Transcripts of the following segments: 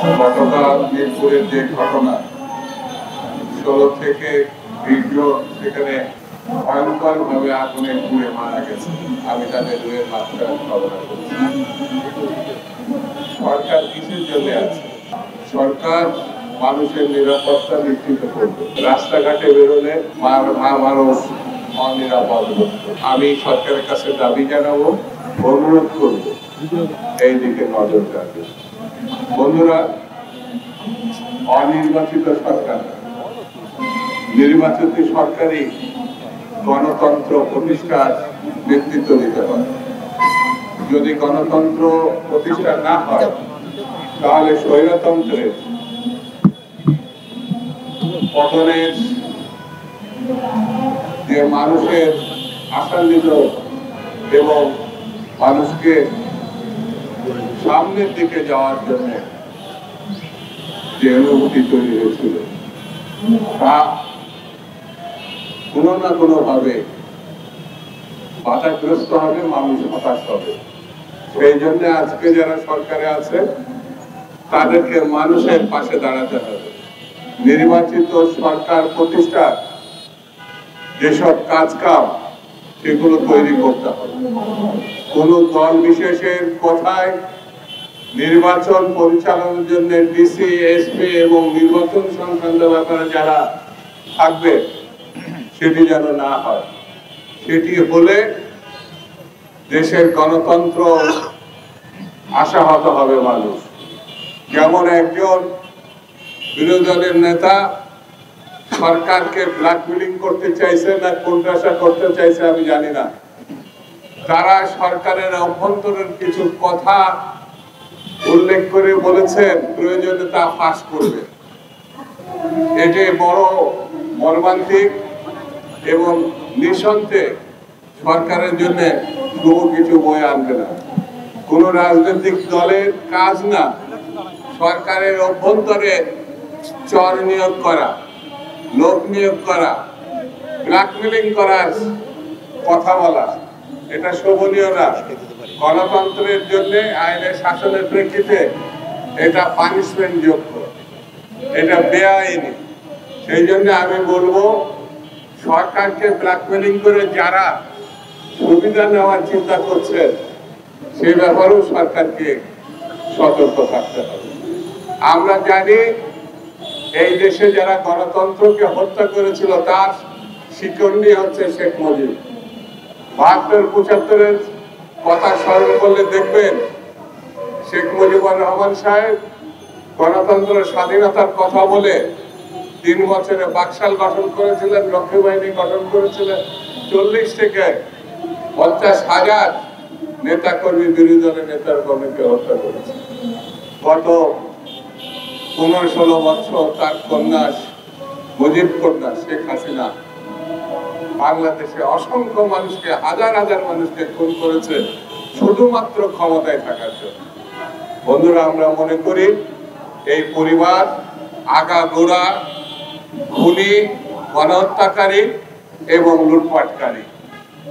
গতকাল মিরপুরের যে ঘটনা 16 থেকে 20 জন সেখানে ভয়ঙ্কর ভাবে আগুনে পুড়ে মারা গেছে, আমি তাদের রুহের মাত্রা কামনা করছি। সরকার কিসের জন্য আছে? সরকার মানুষের নিরাপত্তা নিশ্চিত করবে। রাস্তাঘাটে বেরোলে মানুষ অনিরাপদ হচ্ছে। আমি সরকারের কাছে দাবি জানাবো, অনুরোধ করবো এই দিকে নজর রাখবে। বন্ধুরা, অনির্বাচিত সরকার নির্বাচিত সরকারই গণতন্ত্র প্রতিষ্ঠার নেতৃত্ব দিতে হয়। যদি গণতন্ত্র প্রতিষ্ঠা না হয় তাহলে স্বৈরতন্ত্রের পতনের যে মানুষের আশান্বিত এবং মানুষকে সামনের দিকে যাওয়ার জন্য যে অনুভূতি তৈরি হয়েছিল তা কোনো না কোনো ভাবে বাধাগ্রস্ত হবে, মানুষ হতাশ হবে। সেই জন্য আজকে যারা সরকারে আছে তাদেরকে মানুষের পাশে দাঁড়াতে হবে। নির্বাচিত সরকার প্রতিষ্ঠা যেসব কাজকাম সেগুলো তৈরি করতে হবে। কোন দল বিশেষের কথায় নির্বাচন পরিচালনার জন্য ডিসি, এসপি এবং নির্বাচন সংক্রান্ত ব্যাপারে যারা থাকবে সেটি যেন না হয়। সেটি হলে দেশের গণতন্ত্র আশাহত হবে মানুষ। যেমন একজন বিরোধী দলের নেতা সরকারকে ব্ল্যাকমেলিং করতে চাইছে না কোণঠাসা করতে চাইছে আমি জানি না। তারা সরকারের অভ্যন্তরীণ কিছু কথা উল্লেখ করে বলেছেন প্রয়োজনে তা ফাঁস করবে। এটি বড় মর্মান্তিক এবং নিঃসন্দেহে সরকারের জন্য শুভ কিছু বয়ে আনবে না। কোন রাজনৈতিক দলের কাজ না সরকারের অভ্যন্তরে চর নিয়োগ করা, লোক নিয়োগ করা, ব্ল্যাকমেলিং করার কথা বলা, এটা শোভনীয় না। গণতন্ত্রের জন্য আইনের শাসনের প্রেক্ষিতে এটা পানিশমেন্ট যোগ্য, এটা বেআইনি। সেই জন্য আমি বলবো সরকারকে ব্ল্যাকমেলিং করে যারা সুবিধা নেওয়ার চিন্তা করছেন সে ব্যাপারেও সরকারকে সতর্ক থাকতে হবে। আমরা জানি এই দেশে যারা গণতন্ত্রকে হত্যা করেছিল তার শিকড়নি হচ্ছে শেখ মুজিব। ৭২-৭৫-এর কথা স্মরণ করলে দেখবেন শেখ মুজিবুর রহমান সাহেব গণতন্ত্র স্বাধীনতার কথা বলে ৩ বছরে বাকশাল গঠন করেছিলেন, রক্ষী বাহিনী গঠন করেছিলেন। ৪০ থেকে ৫০,০০০ নেতা কর্মী বিরোধী দলের নেতার কর্মীকে হত্যা করেছে। গত ১৫-১৬ বছর তার কন্যা মুজিব কন্যা শেখ হাসিনা বাংলাদেশে অসংখ্য মানুষকে, হাজার হাজার মানুষকে খুন করেছে শুধুমাত্র ক্ষমতায় থাকার জন্য। বন্ধুরা, আমরা মনে করি এই পরিবার আগাগোড়া খুনি, গণহত্যাকারী এবং লুটপাটকারী।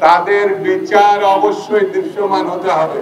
তাদের বিচার অবশ্যই দৃশ্যমান হতে হবে।